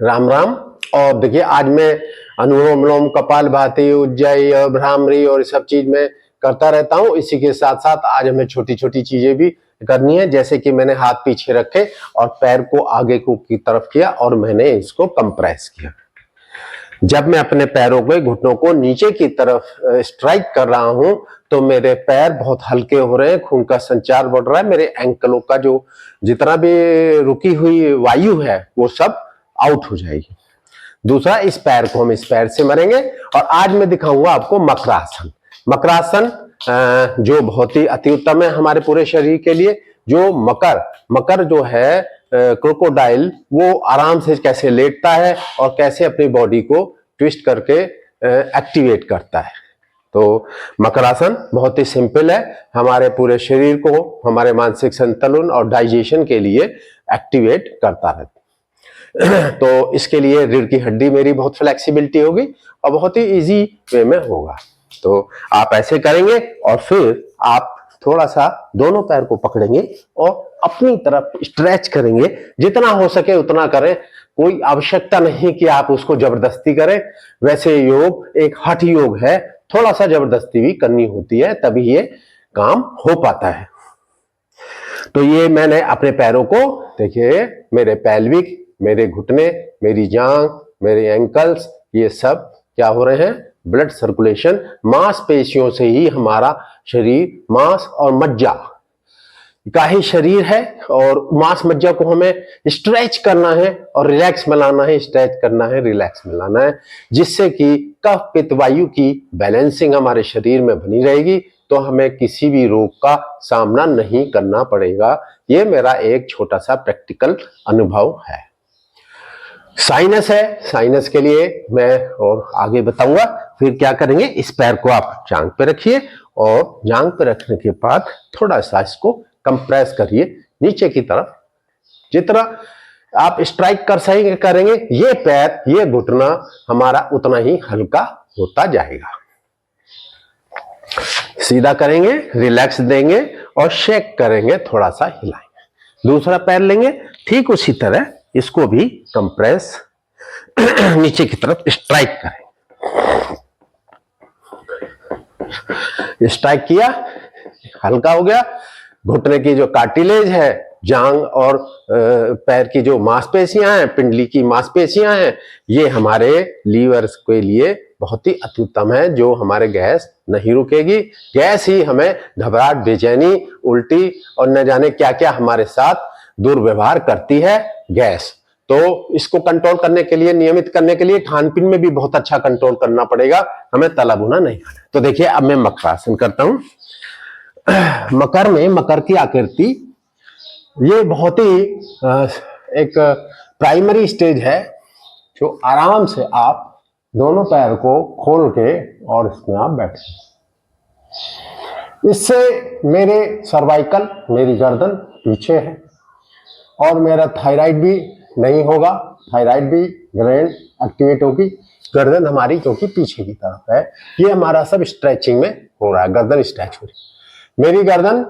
राम राम। और देखिए आज मैं अनुलोम विलोम, कपालभाति, उज्जयी और भ्रामरी और सब चीज में करता रहता हूँ। इसी के साथ साथ आज हमें छोटी छोटी चीजें भी करनी है, जैसे कि मैंने हाथ पीछे रखे और पैर को आगे को की तरफ किया और मैंने इसको कंप्रेस किया। जब मैं अपने पैरों के घुटनों को नीचे की तरफ स्ट्राइक कर रहा हूं तो मेरे पैर बहुत हल्के हो रहे हैं, खून का संचार बढ़ रहा है, मेरे एंकलों का जो जितना भी रुकी हुई वायु है वो सब आउट हो जाएगी। दूसरा, इस पैर को हम इस पैर से मारेंगे और आज मैं दिखाऊंगा आपको मकरासन। मकरासन जो बहुत ही अति उत्तम है हमारे पूरे शरीर के लिए। जो मकर जो है क्रोकोडाइल, वो आराम से कैसे लेटता है और कैसे अपनी बॉडी को ट्विस्ट करके एक्टिवेट करता है। तो मकरासन बहुत ही सिंपल है, हमारे पूरे शरीर को, हमारे मानसिक संतुलन और डाइजेशन के लिए एक्टिवेट करता है। तो इसके लिए रीढ़ की हड्डी मेरी बहुत फ्लेक्सिबिलिटी होगी और बहुत ही इजी वे में होगा। तो आप ऐसे करेंगे और फिर आप थोड़ा सा दोनों पैर को पकड़ेंगे और अपनी तरफ स्ट्रेच करेंगे, जितना हो सके उतना करें। कोई आवश्यकता नहीं कि आप उसको जबरदस्ती करें। वैसे योग एक हठ योग है, थोड़ा सा जबरदस्ती भी करनी होती है, तभी ये काम हो पाता है। तो ये मैंने अपने पैरों को, देखिए मेरे पैल्विक, मेरे घुटने, मेरी जांघ, मेरे एंकल्स, ये सब क्या हो रहे हैं, ब्लड सर्कुलेशन, मांसपेशियों से ही हमारा शरीर, मांस और मज्जा का ही शरीर है और मांस मज्जा को हमें स्ट्रेच करना है और रिलैक्स में लाना है, स्ट्रेच करना है, रिलैक्स में लाना है, जिससे कि कफ पित्त वायु की बैलेंसिंग हमारे शरीर में बनी रहेगी, तो हमें किसी भी रोग का सामना नहीं करना पड़ेगा। ये मेरा एक छोटा सा प्रैक्टिकल अनुभव है। साइनस है, साइनस के लिए मैं और आगे बताऊंगा। फिर क्या करेंगे, इस पैर को आप जांघ पे रखिए और जांघ पे रखने के बाद थोड़ा सा इसको कंप्रेस करिए नीचे की तरफ। जितना आप स्ट्राइक कर सही करेंगे, ये पैर, ये घुटना हमारा उतना ही हल्का होता जाएगा। सीधा करेंगे, रिलैक्स देंगे और शेक करेंगे, थोड़ा सा हिलाएंगे। दूसरा पैर लेंगे, ठीक उसी तरह इसको भी कंप्रेस नीचे की तरफ स्ट्राइक करें। स्ट्राइक किया, हल्का हो गया। घुटने की जो कार्टिलेज है, जांघ और पैर की जो मांसपेशियां हैं, पिंडली की मांसपेशियां हैं, ये हमारे लीवर के लिए बहुत ही अत्युत्तम है, जो हमारे गैस नहीं रुकेगी। गैस ही हमें घबराहट, बेचैनी, उल्टी और न जाने क्या क्या हमारे साथ दुर्व्यवहार करती है गैस। तो इसको कंट्रोल करने के लिए, नियमित करने के लिए खान पीन में भी बहुत अच्छा कंट्रोल करना पड़ेगा, हमें तला भुना नहीं खाना। तो देखिए अब मैं मकरासन करता हूं। मकर में, मकर की आकृति ये बहुत ही एक प्राइमरी स्टेज है, जो आराम से आप दोनों पैर को खोल के और इसमें आप बैठे। इससे मेरे सर्वाइकल, मेरी गर्दन पीछे है और मेरा थायराइड भी नहीं होगा, थायराइड भी ग्लैंड एक्टिवेट होगी। गर्दन हमारी क्योंकि पीछे की तरफ है, ये हमारा सब स्ट्रेचिंग में हो रहा है, गर्दन स्ट्रेच हो रही है। मेरी गर्दन,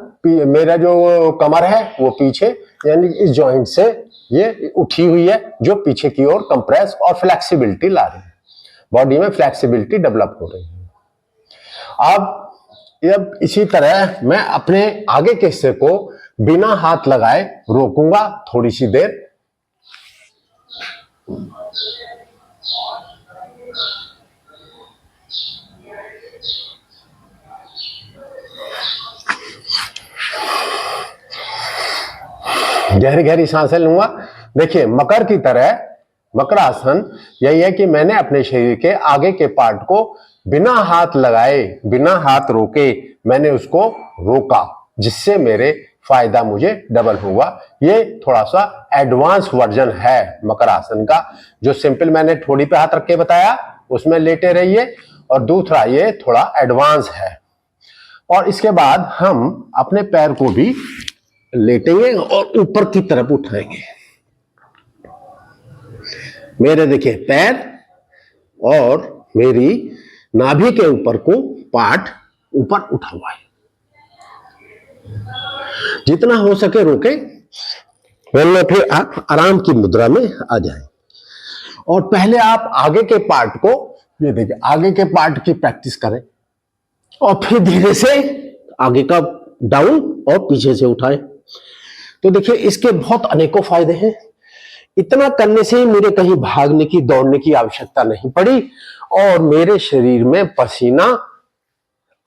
मेरा जो कमर है वो पीछे, यानी इस जॉइंट से ये उठी हुई है, जो पीछे की ओर कंप्रेस और फ्लेक्सिबिलिटी ला रही है, बॉडी में फ्लेक्सिबिलिटी डेवलप हो रही है। अब इसी तरह मैं अपने आगे के हिस्से को बिना हाथ लगाए रोकूंगा थोड़ी सी देर। गहरी गहरी सांसें लूंगा। देखिए मकर की तरह मकरासन यही है कि मैंने अपने शरीर के आगे के पार्ट को बिना हाथ लगाए, बिना हाथ रोके मैंने उसको रोका, जिससे मेरे फायदा मुझे डबल हुआ। ये थोड़ा सा एडवांस वर्जन है मकरासन का। जो सिंपल मैंने ठोड़ी पे हाथ रख के बताया उसमें लेटे रहिए, और दूसरा ये थोड़ा एडवांस है। और इसके बाद हम अपने पैर को भी लेटेंगे और ऊपर की तरफ उठाएंगे। मेरे देखिए पैर और मेरी नाभि के ऊपर को पार्ट ऊपर उठा हुआ है, जितना हो सके रोके। फिर आप आराम की मुद्रा में आ जाएं। और पहले आप आगे के पार्ट को, ये देखिए, आगे के पार्ट की प्रैक्टिस करें और फिर धीरे से आगे का डाउन और पीछे से उठाएं। तो देखिए इसके बहुत अनेकों फायदे हैं। इतना करने से मेरे कहीं भागने की, दौड़ने की आवश्यकता नहीं पड़ी और मेरे शरीर में पसीना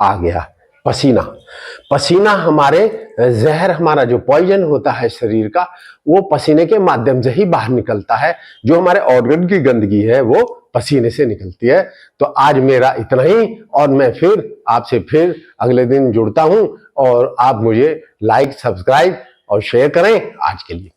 आ गया। पसीना हमारे जहर, हमारा जो पॉइजन होता है शरीर का, वो पसीने के माध्यम से ही बाहर निकलता है। जो हमारे ऑर्गन की गंदगी है वो पसीने से निकलती है। तो आज मेरा इतना ही और मैं फिर आपसे फिर अगले दिन जुड़ता हूं और आप मुझे लाइक, सब्सक्राइब और शेयर करें। आज के लिए